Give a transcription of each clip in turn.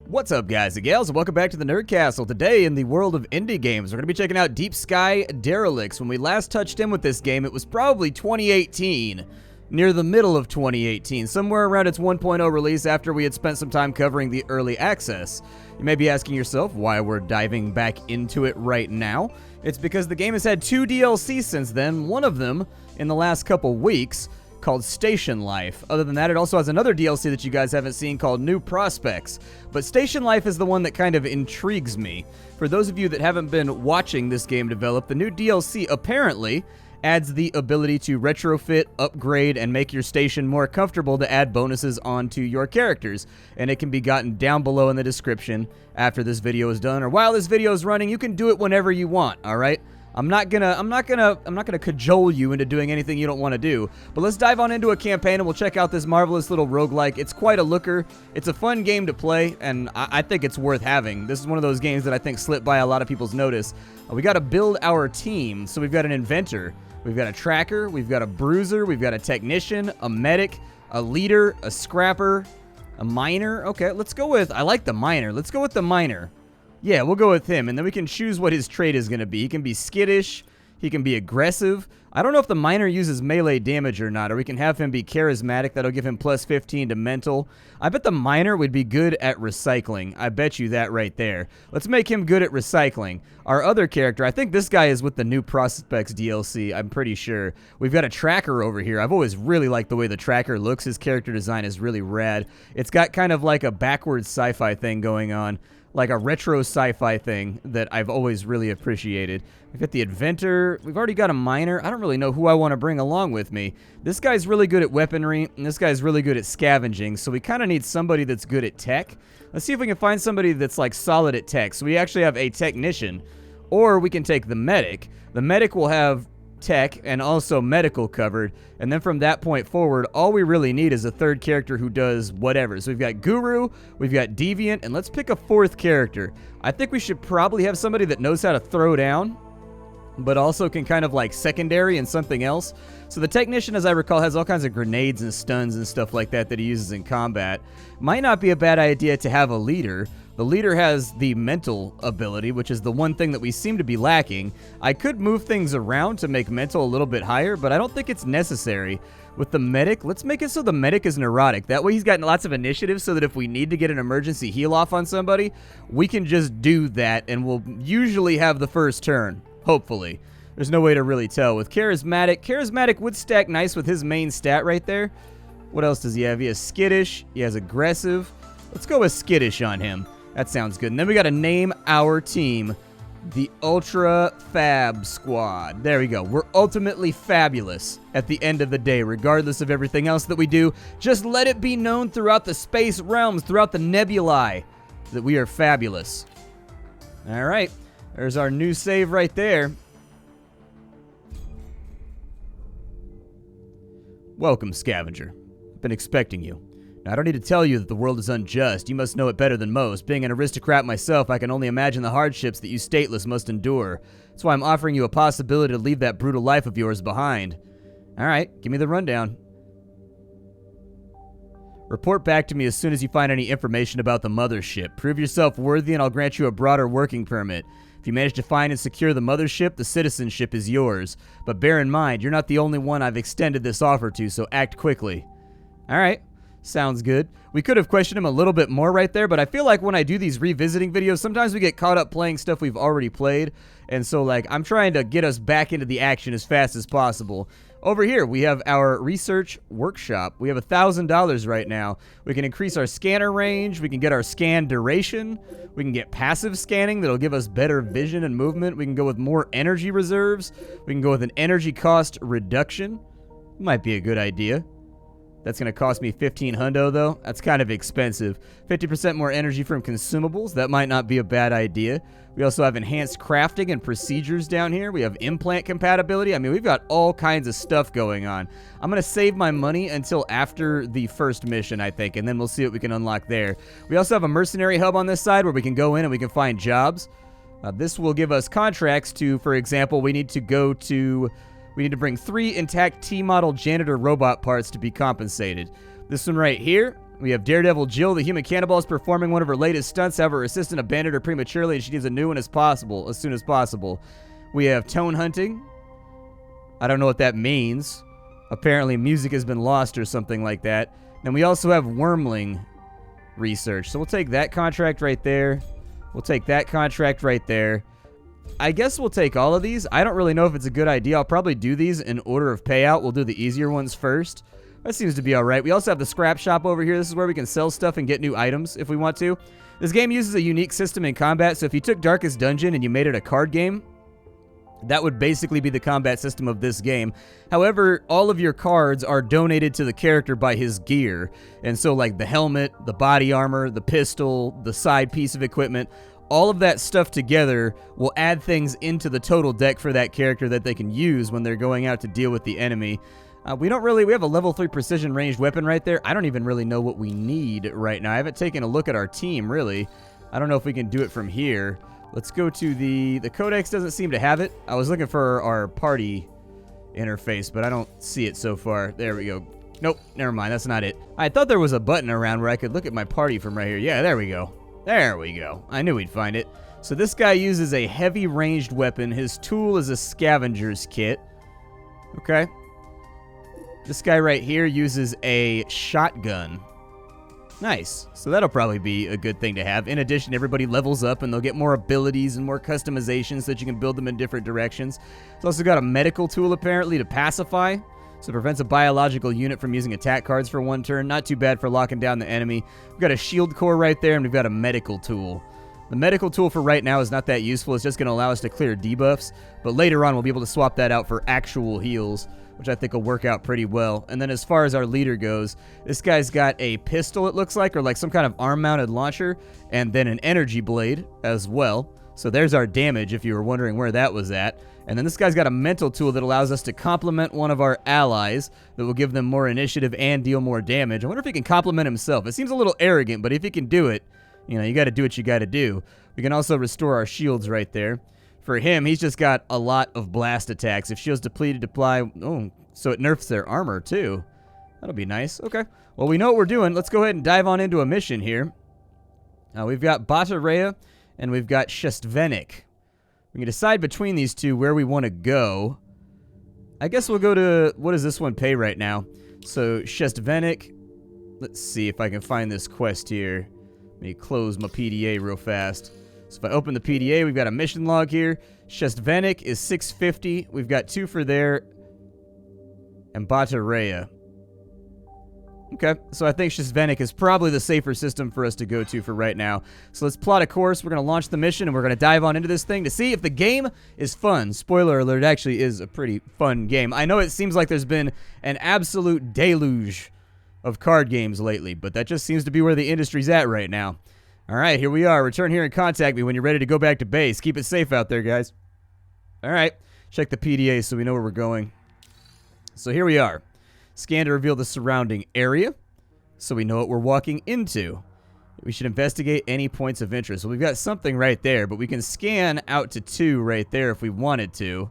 What's up, guys and gals, and welcome back to the Nerd Castle. Today, in the world of indie games, we're going to be checking out Deep Sky Derelicts. When we last touched in with this game, it was probably 2018, near the middle of 2018, somewhere around its 1.0 release after we had spent some time covering the early access. You may be asking yourself why we're diving back into it right now. It's because the game has had 2 DLCs since then, one of them in the last couple weeks, called Station Life. Other than that, it also has another DLC that you guys haven't seen called New Prospects. But Station Life is the one that kind of intrigues me. For those of you that haven't been watching this game develop, the new DLC apparently adds the ability to retrofit, upgrade, and make your station more comfortable to add bonuses onto your characters. And it can be gotten down below in the description after this video is done, or while this video is running. You can do it whenever you want, all right? I'm not gonna cajole you into doing anything you don't want to do. But let's dive on into a campaign and we'll check out this marvelous little roguelike. It's quite a looker. It's a fun game to play, and I think it's worth having. This is one of those games that I think slipped by a lot of people's notice. We got to build our team. So we've got an inventor, we've got a tracker, we've got a bruiser, we've got a technician, a medic, a leader, a scrapper, a miner. Okay, let's go with, I like the miner. Let's go with the miner. Yeah, we'll go with him, and then we can choose what his trait is going to be. He can be skittish, he can be aggressive. I don't know if the miner uses melee damage or not, or we can have him be charismatic. That'll give him plus 15 to mental. I bet the miner would be good at recycling. I bet you that right there. Let's make him good at recycling. Our other character, I think this guy is with the New Prospects DLC, I'm pretty sure. We've got a tracker over here. I've always really liked the way the tracker looks. His character design is really rad. It's got kind of like a backwards sci-fi thing going on, like a retro sci-fi thing that I've always really appreciated. We've got the inventor. We've already got a miner. I don't really know who I want to bring along with me. This guy's really good at weaponry, and this guy's really good at scavenging, so we kind of need somebody that's good at tech. Let's see if we can find somebody that's like solid at tech. So we actually have a technician, or we can take the medic. The medic will have tech and also medical covered, and then from that point forward, all we really need is a third character who does whatever. So we've got Guru, we've got Deviant, and let's pick a 4th character. I think we should probably have somebody that knows how to throw down, but also can kind of like secondary and something else. So the technician, as I recall, has all kinds of grenades and stuns and stuff like that that he uses in combat. Might not be a bad idea to have a leader. The leader has the mental ability, which is the one thing that we seem to be lacking. I could move things around to make mental a little bit higher, but I don't think it's necessary. With the medic, let's make it so the medic is neurotic. That way he's got lots of initiative so that if we need to get an emergency heal off on somebody, we can just do that and we'll usually have the first turn, hopefully. There's no way to really tell. With charismatic would stack nice with his main stat right there. What else does he have? He has skittish, he has aggressive. Let's go with skittish on him. That sounds good. And then we got to name our team the Ultra Fab Squad. There we go. We're ultimately fabulous at the end of the day, regardless of everything else that we do. Just let it be known throughout the space realms, throughout the nebulae, that we are fabulous. All right. There's our new save right there. Welcome, Scavenger. I've been expecting you. I don't need to tell you that the world is unjust. You must know it better than most. Being an aristocrat myself, I can only imagine the hardships that you stateless must endure. That's why I'm offering you a possibility to leave that brutal life of yours behind. All right, give me the rundown. Report back to me as soon as you find any information about the mothership. Prove yourself worthy and I'll grant you a broader working permit. If you manage to find and secure the mothership, the citizenship is yours. But bear in mind, you're not the only one I've extended this offer to, so act quickly. All right. Sounds good. We could have questioned him a little bit more right there, but I feel like when I do these revisiting videos, sometimes we get caught up playing stuff we've already played, and so like I'm trying to get us back into the action as fast as possible. Over here, we have our research workshop. We have $1,000 right now. We can increase our scanner range. We can get our scan duration. We can get passive scanning that'll give us better vision and movement. We can go with more energy reserves. We can go with an energy cost reduction. Might be a good idea. That's going to cost me 15 hundo, though. That's kind of expensive. 50% more energy from consumables. That might not be a bad idea. We also have enhanced crafting and procedures down here. We have implant compatibility. I mean, we've got all kinds of stuff going on. I'm going to save my money until after the first mission, I think, and then we'll see what we can unlock there. We also have a mercenary hub on this side where we can go in and we can find jobs. This will give us contracts to, for example, we need to bring 3 intact T-model janitor robot parts to be compensated. This one right here, We have Daredevil Jill, the human cannibal, is performing one of her latest stunts. However, her assistant abandoned her prematurely, and she needs a new one as soon as possible. We have Tone Hunting. I don't know what that means. Apparently, music has been lost or something like that. And we also have Wormling research. So we'll take that contract right there. We'll take that contract right there. I guess we'll take all of these. I don't really know if it's a good idea. I'll probably do these in order of payout. We'll do the easier ones first. That seems to be all right. We also have the scrap shop over here. This is where we can sell stuff and get new items if we want to. This game uses a unique system in combat, so if you took Darkest Dungeon and you made it a card game, that would basically be the combat system of this game. However, all of your cards are donated to the character by his gear. And so like the helmet, the body armor, the pistol, the side piece of equipment, all of that stuff together will add things into the total deck for that character that they can use when they're going out to deal with the enemy. We have a level 3 precision ranged weapon right there. I don't even really know what we need right now. I haven't taken a look at our team, really. I don't know if we can do it from here. Let's go to the codex doesn't seem to have it. I was looking for our party interface, but I don't see it so far. There we go. Nope, never mind. That's not it. I thought there was a button around where I could look at my party from right here. Yeah, there we go. There we go. I knew we'd find it. So this guy uses a heavy ranged weapon. His tool is a scavenger's kit. Okay. This guy right here uses a shotgun. Nice. So that'll probably be a good thing to have. In addition, everybody levels up and they'll get more abilities and more customizations so that you can build them in different directions. It's also got a medical tool apparently to pacify. So it prevents a biological unit from using attack cards for one turn. Not too bad for locking down the enemy. We've got a shield core right there and we've got a medical tool. The medical tool for right now is not that useful. It's just going to allow us to clear debuffs. But later on we'll be able to swap that out for actual heals, which I think will work out pretty well. And then as far as our leader goes, this guy's got a pistol, it looks like, or like some kind of arm-mounted launcher, and then an energy blade as well. So there's our damage, if you were wondering where that was at. And then this guy's got a mental tool that allows us to complement one of our allies that will give them more initiative and deal more damage. I wonder if he can complement himself. It seems a little arrogant, but if he can do it, you know, you got to do what you got to do. We can also restore our shields right there. For him, he's just got a lot of blast attacks. If shields depleted, apply... Oh, so it nerfs their armor, too. That'll be nice. Okay. Well, we know what we're doing. Let's go ahead and dive on into a mission here. We've got Batarea, and we've got Scavenging. We can decide between these two where we want to go. I guess we'll go to... What does this one pay right now? So, Scavenging. Let's see if I can find this quest here. Let me close my PDA real fast. So if I open the PDA, we've got a mission log here. Scavenging is 650. We've got 2 for there. And Batarea. Okay, so I think Scavenging is probably the safer system for us to go to for right now. So let's plot a course. We're going to launch the mission, and we're going to dive on into this thing to see if the game is fun. Spoiler alert, it actually is a pretty fun game. I know it seems like there's been an absolute deluge of card games lately, but that just seems to be where the industry's at right now. All right, here we are. Return here and contact me when you're ready to go back to base. Keep it safe out there, guys. All right, check the PDA so we know where we're going. So here we are. Scan to reveal the surrounding area so we know what we're walking into. We should investigate any points of interest. Well, we've got something right there, but we can scan out to 2 right there if we wanted to.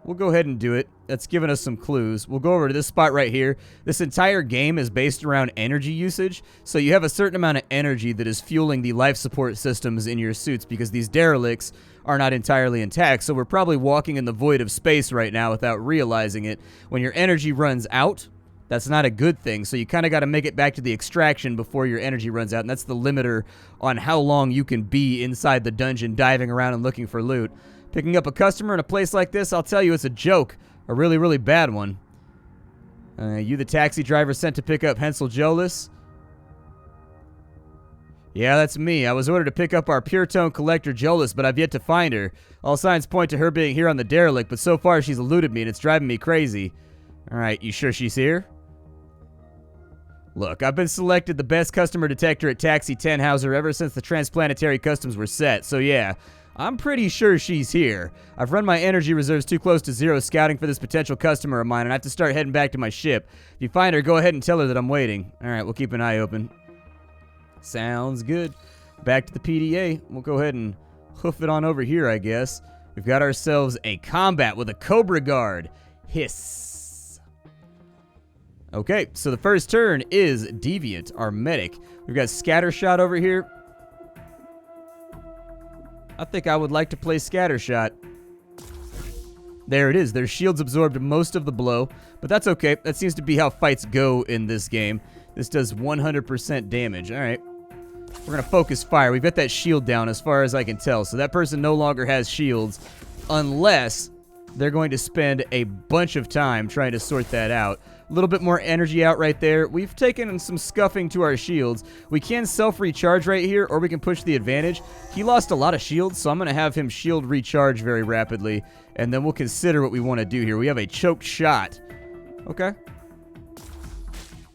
We'll go ahead and do it. That's given us some clues. We'll go over to this spot right here. This entire game is based around energy usage. So you have a certain amount of energy that is fueling the life support systems in your suits because these derelicts are not entirely intact. So we're probably walking in the void of space right now without realizing it. When your energy runs out, that's not a good thing. So you kind of got to make it back to the extraction before your energy runs out. And that's the limiter on how long you can be inside the dungeon diving around and looking for loot. Picking up a customer in a place like this, I'll tell you, it's a joke. A really, really bad one. You the taxi driver sent to pick up Hensel Jolis? Yeah, that's me. I was ordered to pick up our Pure Tone collector Jolis, but I've yet to find her. All signs point to her being here on the Derelict, but so far she's eluded me and it's driving me crazy. Alright, you sure she's here? Look, I've been selected the best customer detector at Taxi Tenhauser ever since the transplanetary customs were set, so yeah. I'm pretty sure she's here. I've run my energy reserves too close to zero scouting for this potential customer of mine, and I have to start heading back to my ship. If you find her, go ahead and tell her that I'm waiting. Alright, we'll keep an eye open. Sounds good. Back to the PDA. We'll go ahead and hoof it on over here, I guess. We've got ourselves a combat with a Cobra Guard. Hiss. Okay, so the first turn is Deviant, our medic. We've got Scattershot over here. I think I would like to play Scattershot. There it is. Their shields absorbed most of the blow, but that's okay. That seems to be how fights go in this game. This does 100% damage. All right. We're going to focus fire. We've got that shield down as far as I can tell, so that person no longer has shields unless they're going to spend a bunch of time trying to sort that out. A little bit more energy out right there. We've taken some scuffing to our shields. We can self-recharge right here, or we can push the advantage. He lost a lot of shields, so I'm going to have him shield recharge very rapidly, and then we'll consider what we want to do here. We have a choked shot. Okay.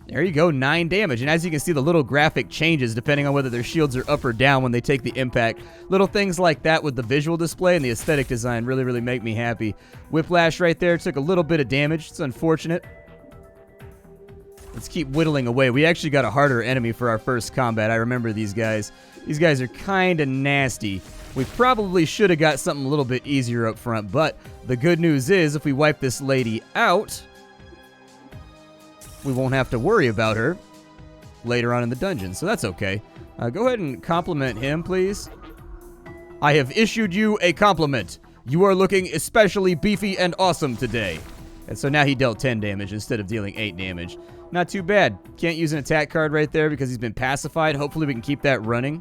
There you go, 9 damage. And as you can see, the little graphic changes depending on whether their shields are up or down when they take the impact. Little things like that with the visual display and the aesthetic design really make me happy. Whiplash right there took a little bit of damage. It's unfortunate. Let's keep whittling away. We actually got a harder enemy for our first combat. I remember these guys. These guys are kind of nasty. We probably should have got something a little bit easier up front, but the good news is if we wipe this lady out, we won't have to worry about her later on in the dungeon, so that's okay. Go ahead and compliment him, please. I have issued you a compliment. You are looking especially beefy and awesome today. And so now he dealt 10 damage instead of dealing 8 damage. Not too bad. Can't use an attack card right there because he's been pacified. Hopefully we can keep that running.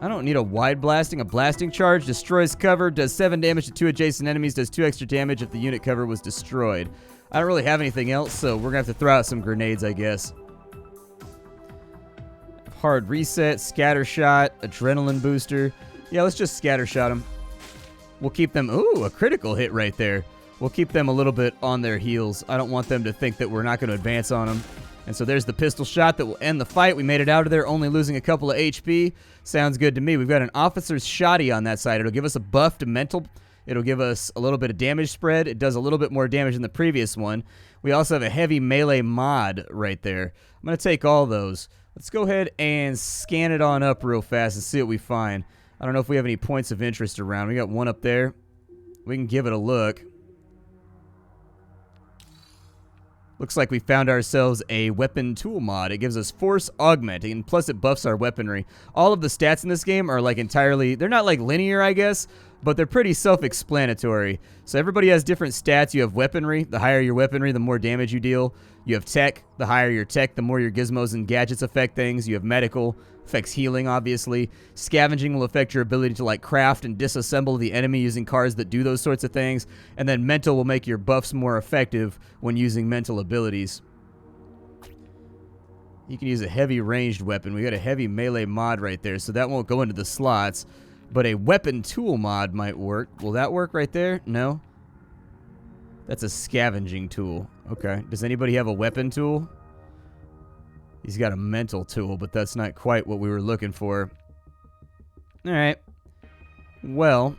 I don't need a wide blasting. A blasting charge destroys cover, does 7 damage to 2 adjacent enemies, does 2 extra damage if the unit cover was destroyed. I don't really have anything else, so we're going to have to throw out some grenades, I guess. Hard reset, scatter shot, adrenaline booster. Yeah, let's just scatter shot them. We'll keep them... Ooh, a critical hit right there. We'll keep them a little bit on their heels. I don't want them to think that we're not going to advance on them. And so there's the pistol shot that will end the fight. We made it out of there, only losing a couple of HP. Sounds good to me. We've got an officer's shoddy on that side. It'll give us a buff to mental. It'll give us a little bit of damage spread. It does a little bit more damage than the previous one. We also have a heavy melee mod right there. I'm going to take all those. Let's go ahead and scan it on up real fast and see what we find. I don't know if we have any points of interest around. We got one up there. We can give it a look. Looks like we found ourselves a weapon tool mod. It gives us force augment, and plus it buffs our weaponry. All of the stats in this game are like entirely, they're not like linear, I guess, but they're pretty self-explanatory. So everybody has different stats. You have weaponry. The higher your weaponry, the more damage you deal. You have tech. The higher your tech, the more your gizmos and gadgets affect things. You have medical. Affects healing, obviously. Scavenging will affect your ability to like craft and disassemble the enemy using cards that do those sorts of things. And then mental will make your buffs more effective when using mental abilities. You can use a heavy ranged weapon. We got a heavy melee mod right there, so that won't go into the slots. But a weapon tool mod might work. Will that work right there? No. That's a scavenging tool. Okay. Does anybody have a weapon tool? He's got a mental tool, but that's not quite what we were looking for. Alright. Well,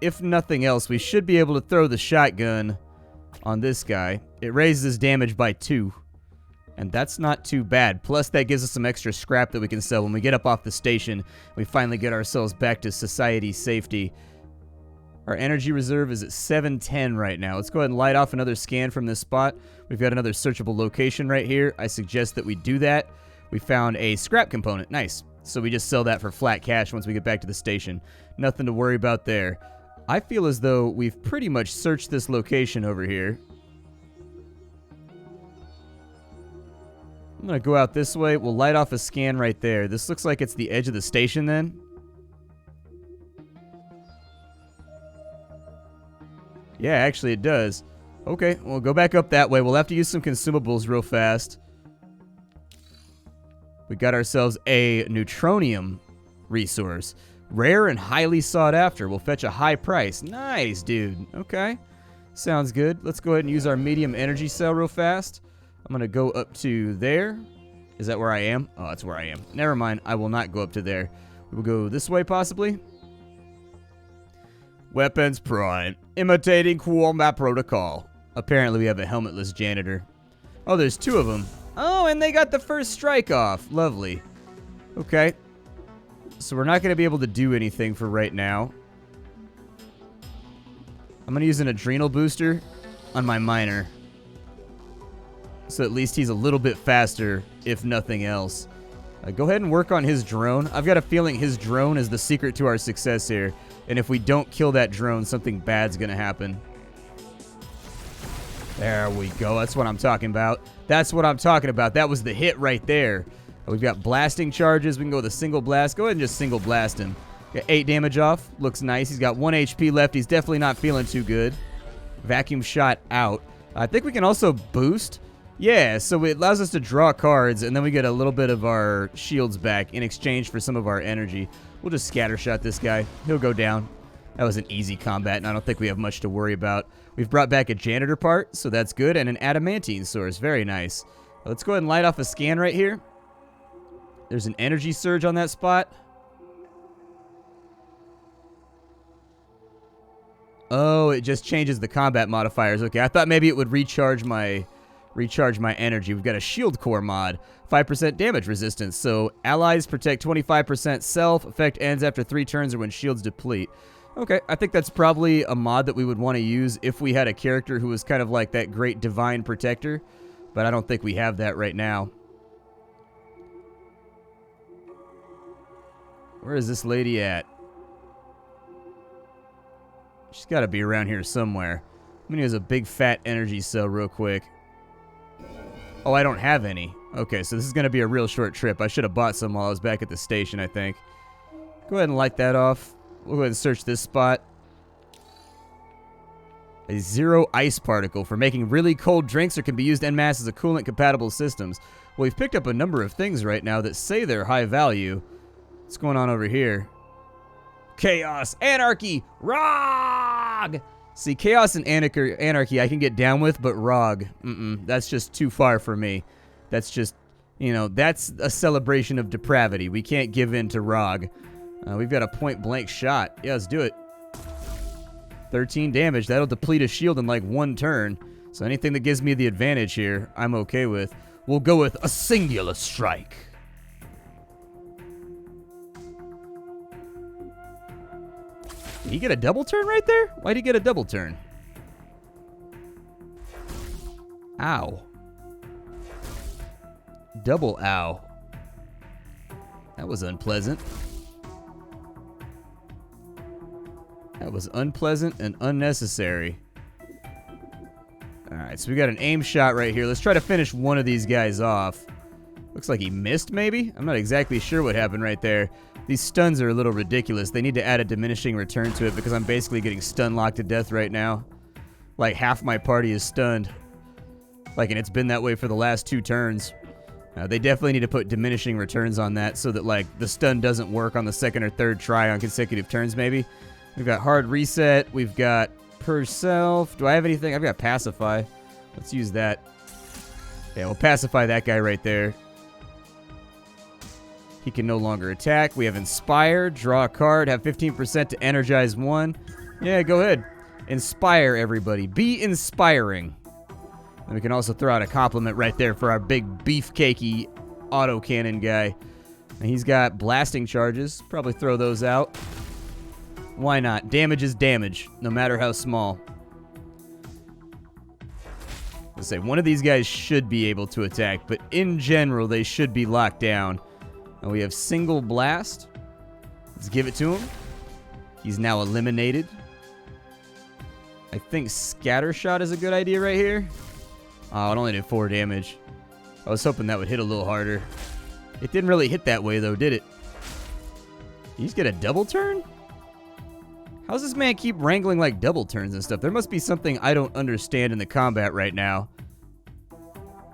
if nothing else, we should be able to throw the shotgun on this guy. It raises his damage by 2. And that's not too bad. Plus, that gives us some extra scrap that we can sell when we get up off the station. We finally get ourselves back to society safety. Our energy reserve is at 710 right now. Let's go ahead and light off another scan from this spot. We've got another searchable location right here. I suggest that we do that. We found a scrap component. Nice. So we just sell that for flat cash once we get back to the station. Nothing to worry about there. I feel as though we've pretty much searched this location over here. I'm going to go out this way. We'll light off a scan right there. This looks like it's the edge of the station then. Yeah, actually it does. Okay, we'll go back up that way. We'll have to use some consumables real fast. We got ourselves a neutronium resource. Rare and highly sought after. Will fetch a high price. Nice, dude. Okay. Sounds good. Let's go ahead and use our medium energy cell real fast. I'm going to go up to there. Is that where I am? Oh, that's where I am. Never mind. I will not go up to there. We'll go this way, possibly. Weapons prime. Imitating combat protocol. Apparently we have a helmetless janitor. Oh, there's 2 of them. Oh, and they got the first strike off. Lovely. Okay. So we're not going to be able to do anything for right now. I'm going to use an adrenal booster on my miner. So at least he's a little bit faster, if nothing else. Go ahead and work on his drone. I've got a feeling his drone is the secret to our success here. And if we don't kill that drone, something bad's going to happen. There we go. That's what I'm talking about. That's what I'm talking about. That was the hit right there. We've got blasting charges. We can go with a single blast. Go ahead and just single blast him. Got 8 damage off. Looks nice. He's got 1 HP left. He's definitely not feeling too good. Vacuum shot out. I think we can also boost. Yeah, so it allows us to draw cards, and then we get a little bit of our shields back in exchange for some of our energy. We'll just scattershot this guy. He'll go down. That was an easy combat, and I don't think we have much to worry about. We've brought back a janitor part, so that's good, and an adamantine source. Very nice. Let's go ahead and light off a scan right here. There's an energy surge on that spot. Oh, it just changes the combat modifiers. Okay, I thought maybe it would recharge my energy. We've got a shield core mod, 5% damage resistance. So allies protect 25% self. Effect ends after 3 turns or when shields deplete. Okay, I think that's probably a mod that we would want to use if we had a character who was kind of like that great divine protector. But I don't think we have that right now. Where is this lady at? She's got to be around here somewhere. I'm going to use a big fat energy cell real quick. Oh, I don't have any. Okay, so this is going to be a real short trip. I should have bought some while I was back at the station, I think. Go ahead and light that off. We'll go ahead and search this spot. A 0 ice particle for making really cold drinks or can be used en masse as a coolant compatible systems. Well, we've picked up a number of things right now that say they're high value. What's going on over here? Chaos, anarchy, ROG! See, chaos and anarchy I can get down with, but ROG, that's just too far for me. That's just, you know, that's a celebration of depravity. We can't give in to ROG. We've got a point-blank shot. Yeah, let's do it. 13 damage. That'll deplete a shield in like 1 turn. So anything that gives me the advantage here, I'm okay with. We'll go with a singular strike. Did he get a double turn right there? Why'd he get a double turn? Ow. Double ow. That was unpleasant. That was unpleasant and unnecessary. Alright, so we got an aim shot right here. Let's try to finish one of these guys off. Looks like he missed, maybe? I'm not exactly sure what happened right there. These stuns are a little ridiculous. They need to add a diminishing return to it because I'm basically getting stun locked to death right now. Like, half my party is stunned. Like, and it's been that way for the last 2 turns. They definitely need to put diminishing returns on that so that, like, the stun doesn't work on the 2nd or 3rd try on consecutive turns, maybe. We've got hard reset. We've got purge self. Do I have anything? I've got pacify. Let's use that. Yeah, we'll pacify that guy right there. He can no longer attack. We have inspire. Draw a card. Have 15% to energize 1. Yeah, go ahead. Inspire everybody. Be inspiring. And we can also throw out a compliment right there for our big beefcakey autocannon guy. And he's got blasting charges. Probably throw those out. Why not? Damage is damage, no matter how small. Let's say one of these guys should be able to attack, but in general, they should be locked down. And we have single blast. Let's give it to him. He's now eliminated. I think scatter shot is a good idea right here. Oh, it only did 4 damage. I was hoping that would hit a little harder. It didn't really hit that way, though, did it? Did he just get a double turn? How's this man keep wrangling like double turns and stuff? There must be something I don't understand in the combat right now.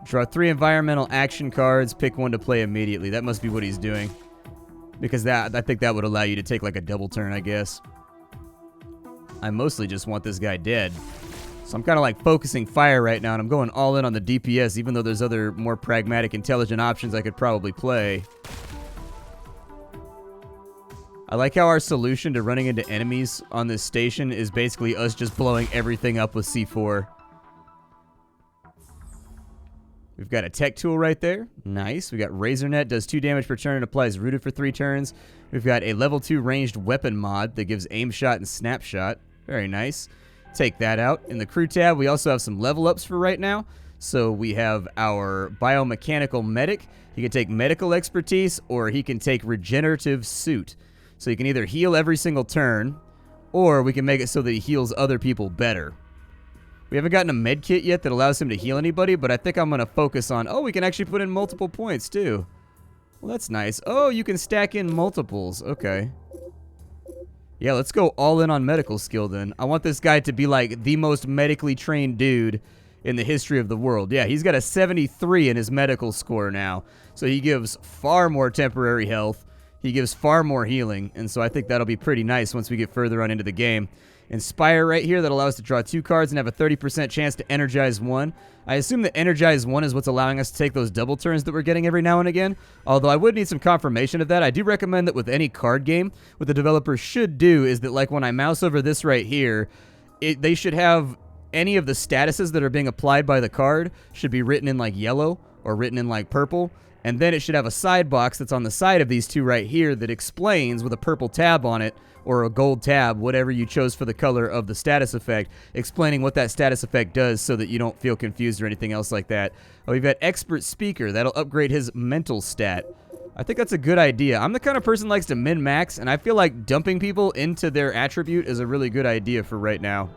Draw 3 environmental action cards. Pick 1 to play immediately. That must be what he's doing. Because I think that would allow you to take like a double turn, I guess. I mostly just want this guy dead. So I'm kind of like focusing fire right now, and I'm going all in on the DPS, even though there's other more pragmatic, intelligent options I could probably play. I like how our solution to running into enemies on this station is basically us just blowing everything up with C4. We've got a tech tool right there. Nice. We got Razor Net, does 2 damage per turn and applies rooted for 3 turns. We've got a level 2 ranged weapon mod that gives aim shot and snapshot. Very nice. Take that out. In the crew tab, we also have some level ups for right now. So we have our biomechanical medic. He can take medical expertise, or he can take regenerative suit. So he can either heal every single turn, or we can make it so that he heals other people better. We haven't gotten a med kit yet that allows him to heal anybody, but I think I'm going to focus on... Oh, we can actually put in multiple points, too. Well, that's nice. Oh, you can stack in multiples. Okay. Yeah, let's go all in on medical skill, then. I want this guy to be, like, the most medically trained dude in the history of the world. Yeah, he's got a 73 in his medical score now. So he gives far more temporary health. He gives far more healing. And so I think that'll be pretty nice once we get further on into the game. Inspire right here, that allows us to draw 2 cards and have a 30% chance to energize 1. I assume that energize 1 is what's allowing us to take those double turns that we're getting every now and again. Although I would need some confirmation of that. I do recommend that with any card game, what the developers should do is that, like, when I mouse over this right here, they should have any of the statuses that are being applied by the card should be written in, like, yellow or written in, like, purple. And then it should have a side box that's on the side of these two right here that explains, with a purple tab on it, or a gold tab, whatever you chose for the color of the status effect, explaining what that status effect does so that you don't feel confused or anything else like that. Oh, we've got Expert Speaker. That'll upgrade his mental stat. I think that's a good idea. I'm the kind of person who likes to min-max, and I feel like dumping people into their attribute is a really good idea for right now.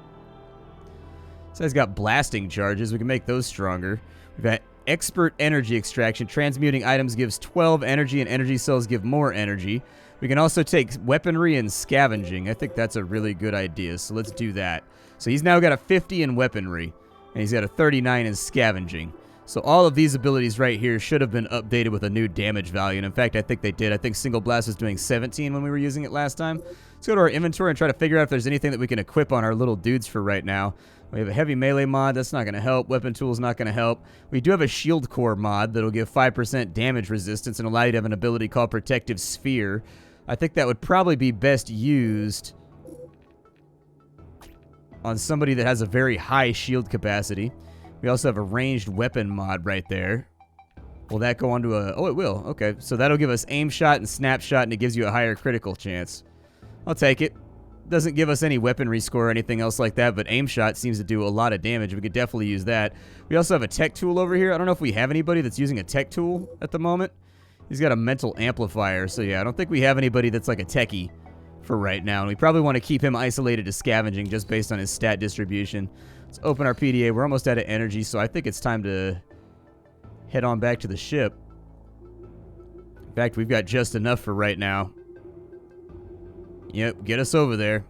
This guy's got blasting charges. We can make those stronger. We've got Expert Energy Extraction. Transmuting items gives 12 energy, and energy cells give more energy. We can also take weaponry and scavenging. I think that's a really good idea, so let's do that. So he's now got a 50 in weaponry, and he's got a 39 in scavenging. So all of these abilities right here should have been updated with a new damage value, and in fact, I think they did. I think Single Blast was doing 17 when we were using it last time. Let's go to our inventory and try to figure out if there's anything that we can equip on our little dudes for right now. We have a heavy melee mod. That's not going to help. Weapon tool's not going to help. We do have a shield core mod that'll give 5% damage resistance and allow you to have an ability called Protective Sphere. I think that would probably be best used on somebody that has a very high shield capacity. We also have a ranged weapon mod right there. Will that go onto a... Oh, it will. Okay, so that'll give us aim shot and snapshot, and it gives you a higher critical chance. I'll take it. Doesn't give us any weaponry score or anything else like that, but aim shot seems to do a lot of damage. We could definitely use that. We also have a tech tool over here. I don't know if we have anybody that's using a tech tool at the moment. He's got a mental amplifier, so yeah, I don't think we have anybody that's like a techie for right now, and we probably want to keep him isolated to scavenging just based on his stat distribution. Let's open our PDA. We're almost out of energy, so I think it's time to head on back to the ship. In fact, we've got just enough for right now. Yep, get us over there.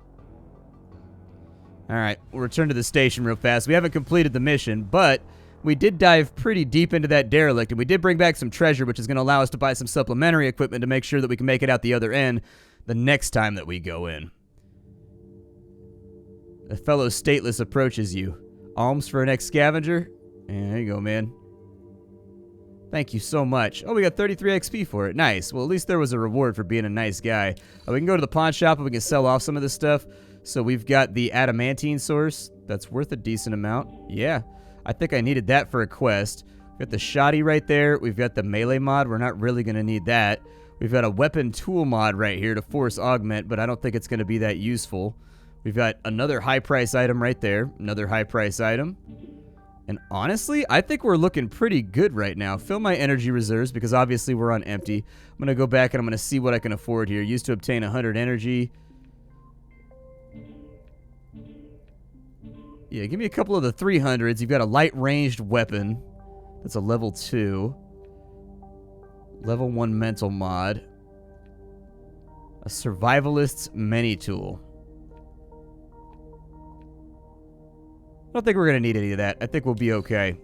Alright, we'll return to the station real fast. We haven't completed the mission, but we did dive pretty deep into that derelict, and we did bring back some treasure, which is going to allow us to buy some supplementary equipment to make sure that we can make it out the other end the next time that we go in. A fellow stateless approaches you. Alms for an ex-scavenger? Yeah, there you go, man. Thank you so much. Oh, we got 33 XP for it. Nice. Well, at least there was a reward for being a nice guy. We can go to the pawn shop and we can sell off some of this stuff. So we've got the adamantine source. That's worth a decent amount. Yeah. I think I needed that for a quest. We've got the shoddy right there. We've got the melee mod. We're not really going to need that. We've got a weapon tool mod right here to force augment, but I don't think it's going to be that useful. We've got another high price item right there. Another high price item. And honestly, I think we're looking pretty good right now. Fill my energy reserves because obviously we're on empty. I'm going to go back and I'm going to see what I can afford here. Used to obtain 100 energy. Yeah, give me a couple of the 300s. You've got a light ranged weapon. That's a level 2. Level 1 mental mod. A survivalist's mini tool. I don't think we're going to need any of that. I think we'll be okay.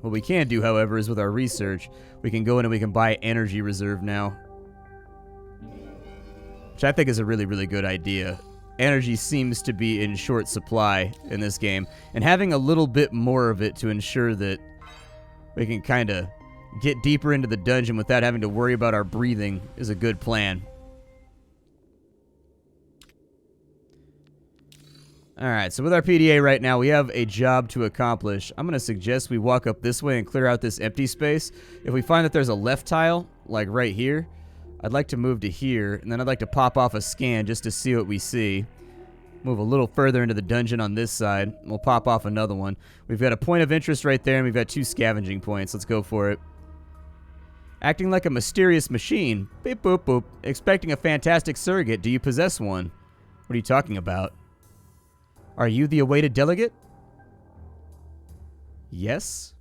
What we can do, however, is with our research, we can go in and we can buy energy reserve now. Which I think is a really, really good idea. Energy seems to be in short supply in this game. And having a little bit more of it to ensure that we can kind of get deeper into the dungeon without having to worry about our breathing is a good plan. Alright, so with our PDA right now, we have a job to accomplish. I'm going to suggest we walk up this way and clear out this empty space. If we find that there's a left tile, like right here, I'd like to move to here, and then I'd like to pop off a scan just to see what we see. Move a little further into the dungeon on this side. We'll pop off another one. We've got a point of interest right there, and we've got 2 scavenging points. Let's go for it. Acting like a mysterious machine. Beep, boop, boop. Expecting a fantastic surrogate. Do you possess one? What are you talking about? Are you the awaited delegate? Yes.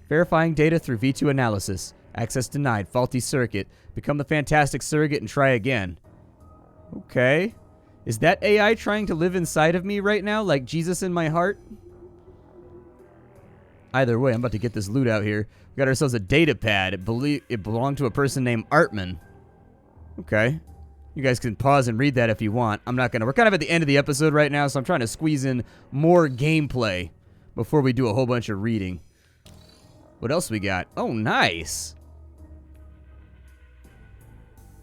Verifying data through V2 analysis. Access denied. Faulty circuit. Become the fantastic surrogate and try again. Okay. Is that AI trying to live inside of me right now, like Jesus in my heart? Either way, I'm about to get this loot out here. We got ourselves a data pad. It belonged to a person named Artman. Okay. You guys can pause and read that if you want. I'm not going to. We're kind of at the end of the episode right now, so I'm trying to squeeze in more gameplay before we do a whole bunch of reading. What else we got? Oh, nice.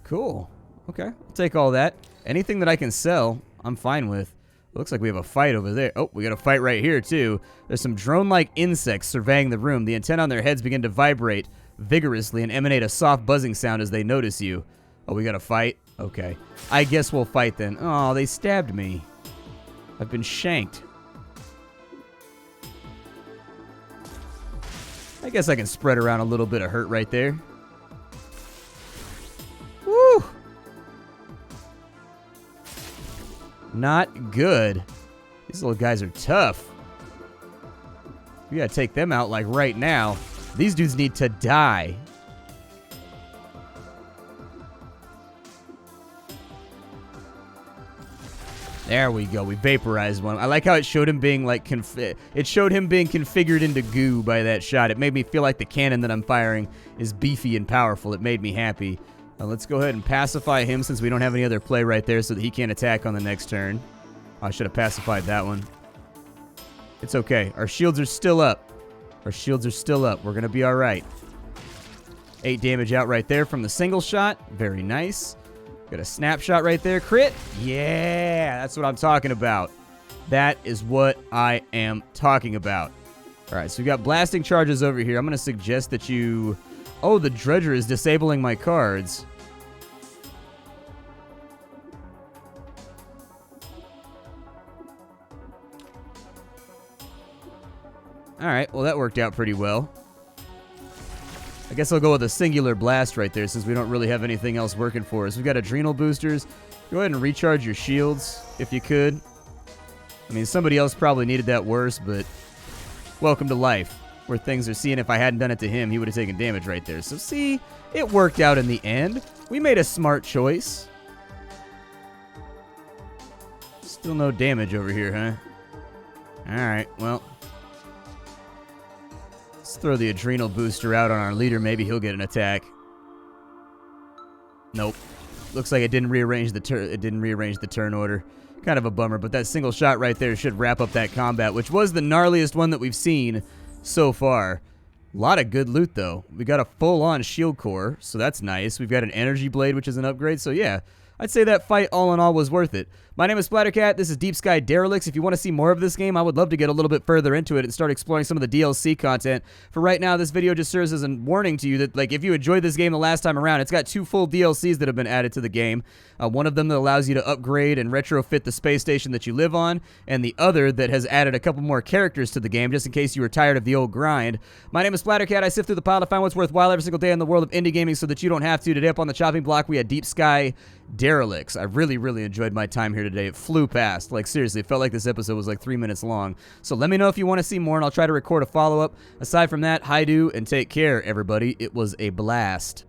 Cool. Okay. I'll take all that. Anything that I can sell, I'm fine with. Looks like we have a fight over there. Oh, we got a fight right here, too. There's some drone-like insects surveying the room. The antennae on their heads begin to vibrate vigorously and emanate a soft buzzing sound as they notice you. Oh, we got a fight? Okay. I guess we'll fight then. Oh, they stabbed me. I've been shanked. I guess I can spread around a little bit of hurt right there. Woo! Not good. These little guys are tough. We gotta take them out like right now. These dudes need to die. There we go. We vaporized one. I like how it showed him being like it showed him being configured into goo by that shot. It made me feel like the cannon that I'm firing is beefy and powerful. It made me happy. Let's go ahead and pacify him since we don't have any other play right there so that he can't attack on the next turn. Oh, I should have pacified that one. It's okay. Our shields are still up. Our shields are still up. We're going to be all right. 8 damage out right there from the single shot. Very nice. Got a snapshot right there. Crit. Yeah, that's what I'm talking about. That is what I am talking about. All right, so we got blasting charges over here. I'm going to suggest that you... Oh, the dredger is disabling my cards. All right, well, that worked out pretty well. I guess I'll go with a singular blast right there since we don't really have anything else working for us. We've got adrenal boosters. Go ahead and recharge your shields if you could. I mean, somebody else probably needed that worse, but welcome to life where things are seeing if I hadn't done it to him, he would have taken damage right there. So see, it worked out in the end. We made a smart choice. Still no damage over here, huh? All right, well. Let's throw the adrenal booster out on our leader. Maybe he'll get an attack. Nope. Looks like it didn't rearrange the turn order. Kind of a bummer, but that single shot right there should wrap up that combat, which was the gnarliest one that we've seen so far. A lot of good loot, though. We got a full-on shield core, so that's nice. We've got an energy blade, which is an upgrade, so yeah. I'd say that fight, all in all, was worth it. My name is Splattercat. This is Deep Sky Derelicts. If you want to see more of this game, I would love to get a little bit further into it and start exploring some of the DLC content. For right now, this video just serves as a warning to you that, like, if you enjoyed this game the last time around, it's got 2 full DLCs that have been added to the game. One of them that allows you to upgrade and retrofit the space station that you live on, and the other that has added a couple more characters to the game, just in case you were tired of the old grind. My name is Splattercat. I sift through the pile to find what's worthwhile every single day in the world of indie gaming so that you don't have to. Today up on the chopping block, we had Deep Sky Derelicts. I really enjoyed my time here today. It flew past. Like, seriously, it felt like this episode was like 3 minutes long. So let me know if you want to see more, and I'll try to record a follow-up. Aside from that, hi-do, and take care, everybody. It was a blast.